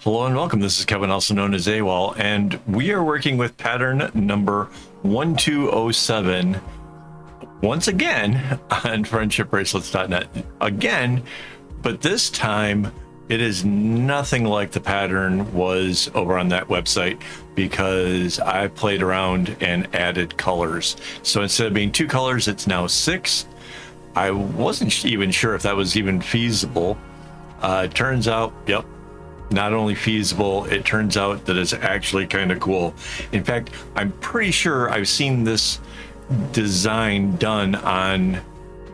Hello and welcome. This is Kevin, also known as AWOL, and we are working with pattern number 1207 once again on friendshipbracelets.net again, but this time it is nothing like the pattern was over on that website because I played around and added colors. So instead of being 2 colors, it's now 6. I wasn't even sure if that was even feasible. It turns out, yep, not only feasible, it turns out that it's actually kind of cool. In fact, I'm pretty sure I've seen this design done on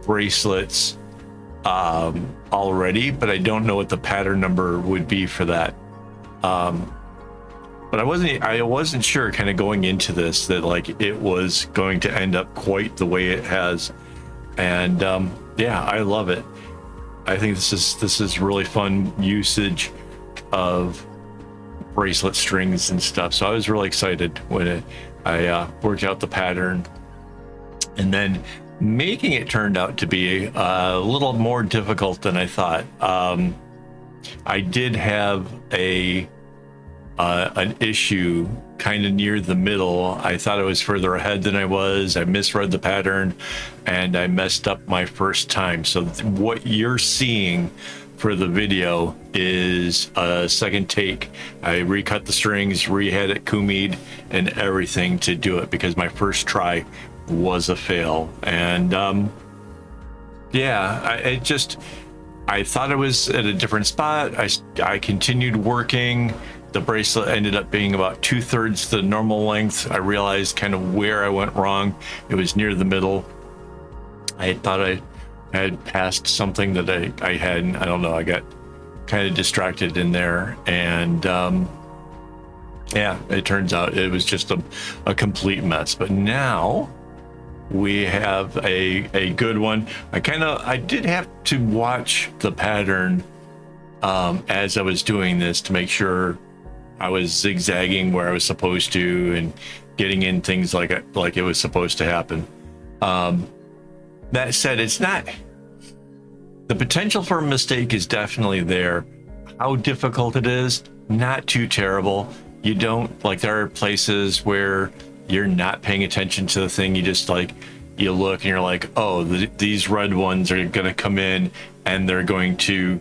bracelets already, but I don't know what the pattern number would be for that. But I wasn't sure kind of going into this that like it was going to end up quite the way it has. And yeah, I love it. I think this is really fun usage of bracelet strings and stuff. So I was really excited when I worked out the pattern, and then making it turned out to be a little more difficult than I thought. I did have an issue kind of near the middle. I thought I was further ahead than I was. I misread the pattern and I messed up my first time. So what you're seeing for the video is a second take. I recut the strings, re-had it kumi'd and everything to do it because my first try was a fail. And yeah, I thought I was at a different spot. I continued working. The bracelet ended up being about 2/3 the normal length. I realized kind of where I went wrong. It was near the middle. I thought I had passed something that I hadn't. I don't know. I got kind of distracted in there, and yeah, it turns out it was just a complete mess. But now we have a good one. I did have to watch the pattern as I was doing this to make sure I was zigzagging where I was supposed to and getting in things like it was supposed to happen. That said, it's not, the potential for a mistake is definitely there. How difficult it is, not too terrible. You don't, like, there are places where you're not paying attention to the thing. You just like, you look and you're like, oh, these red ones are going to come in and they're going to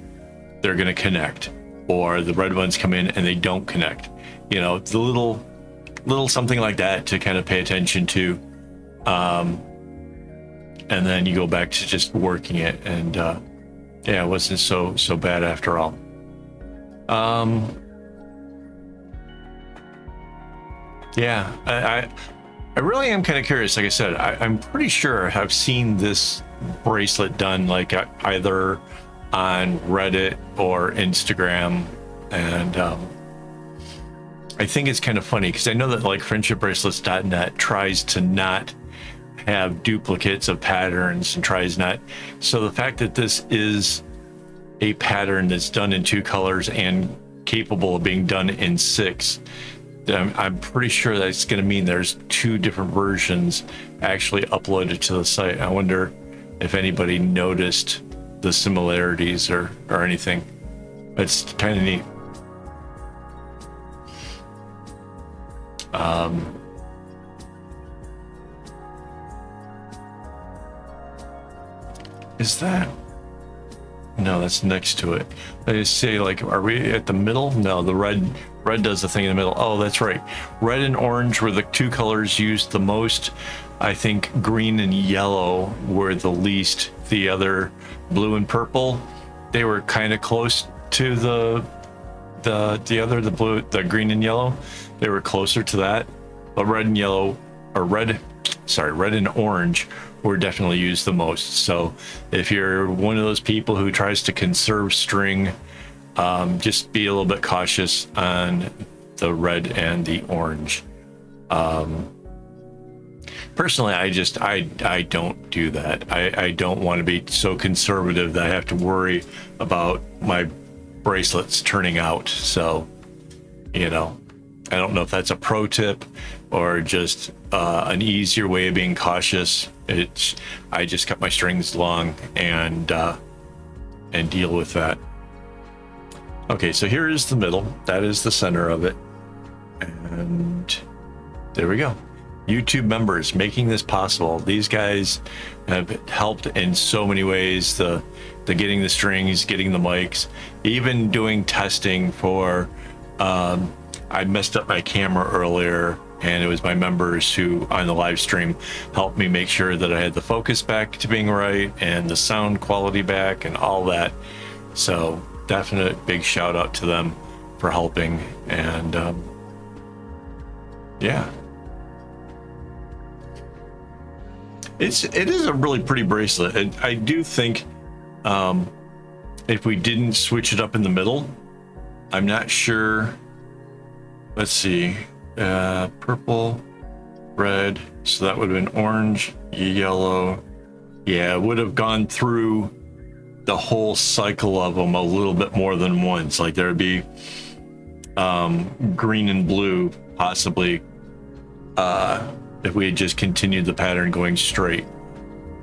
connect, or the red ones come in and they don't connect. You know, the little something like that to kind of pay attention to. And then you go back to just working it, and yeah, it wasn't so bad after all. Yeah, I really am kind of curious. Like I said, I'm pretty sure I've seen this bracelet done like either on Reddit or Instagram, and I think it's kind of funny because I know that like friendshipbracelets.net tries to not have duplicates of patterns and tries not. So the fact that this is a pattern that's done in 2 colors and capable of being done in 6, I'm pretty sure that's going to mean there's 2 different versions actually uploaded to the site. I wonder if anybody noticed the similarities or anything. It's kind of neat. Is that? No, that's next to it. They say, like, are we at the middle? No, the red does the thing in the middle. Oh, that's right. Red and orange were the 2 colors used the most. I think green and yellow were the least. The other, blue and purple, they were kind of close to the green and yellow. They were closer to that. But red and orange were definitely used the most. So if you're one of those people who tries to conserve string, just be a little bit cautious on the red and the orange. Personally, I don't do that. I don't want to be so conservative that I have to worry about my bracelets turning out. So, you know, I don't know if that's a pro tip or just an easier way of being cautious. I just cut my strings long and deal with that. Okay, so here is the middle. That is the center of it. And there we go. YouTube members making this possible. These guys have helped in so many ways. The getting the strings, getting the mics, even doing testing for, I messed up my camera earlier, and it was my members who on the live stream helped me make sure that I had the focus back to being right and the sound quality back and all that. So definite big shout out to them for helping. And yeah, it is a really pretty bracelet. And I do think if we didn't switch it up in the middle, I'm not sure. Let's see, purple, red, so that would have been orange, yellow. Yeah, it would have gone through the whole cycle of them a little bit more than once. Like there would be green and blue possibly if we had just continued the pattern going straight.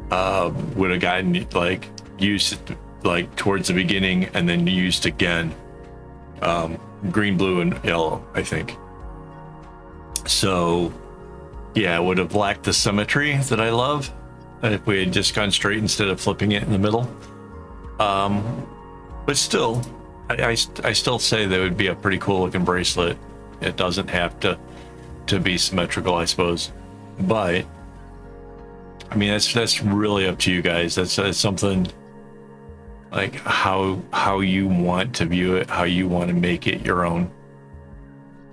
Would have gotten like used like towards the beginning and then used again. Green, blue, and yellow, I think. So yeah, it would have lacked the symmetry that I love if we had just gone straight instead of flipping it in the middle. But still, I still say that would be a pretty cool looking bracelet. It doesn't have to be symmetrical, I suppose, but I mean that's really up to you guys. That's something like how you want to view it, how you want to make it your own.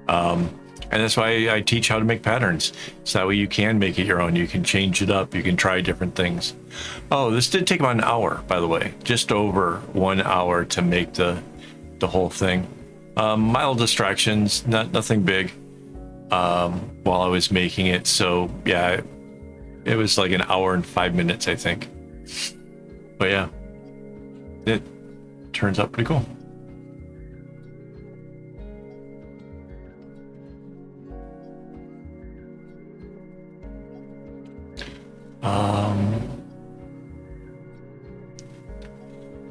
And that's why I teach how to make patterns, so that way you can make it your own. You can change it up, you can try different things. Oh, this did take about an hour, by the way, just over 1 hour to make the whole thing. Mild distractions, nothing big while I was making it. So yeah, it was like an hour and 5 minutes, I think. But yeah, it turns out pretty cool.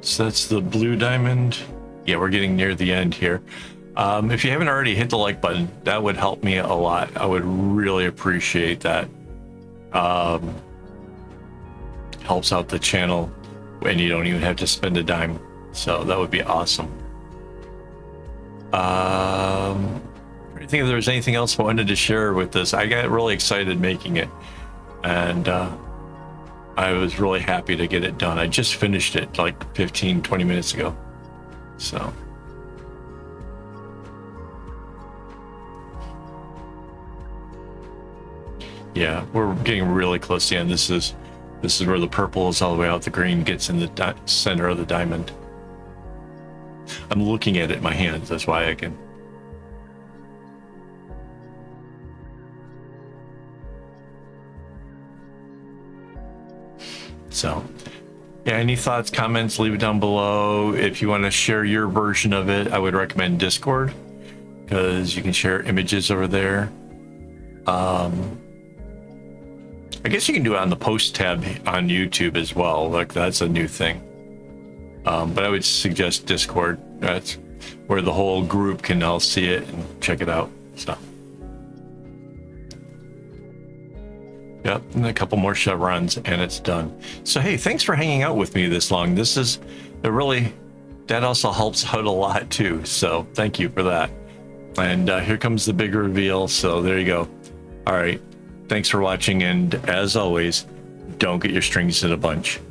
So that's the blue diamond. Yeah, we're getting near the end here. If you haven't already, hit the like button. That would help me a lot. I would really appreciate that. Helps out the channel, and you don't even have to spend a dime. So that would be awesome. I think if there was anything else I wanted to share with this, I got really excited making it, and I was really happy to get it done. I just finished it like 15-20 minutes ago. So yeah, we're getting really close to the end. This is where the purple is all the way out, the green gets in the center of the diamond. I'm looking at it in my hands, that's why I can. So yeah, any thoughts, comments, leave it down below. If you want to share your version of it, I would recommend Discord, because you can share images over there. I guess you can do it on the post tab on YouTube as well. Like that's a new thing. But I would suggest Discord. That's where the whole group can all see it and check it out. So yep, and a couple more chevrons and it's done. So hey, thanks for hanging out with me this long. This is that also helps out a lot too. So thank you for that. And here comes the big reveal. So there you go. All right. Thanks for watching, and as always, don't get your strings in a bunch.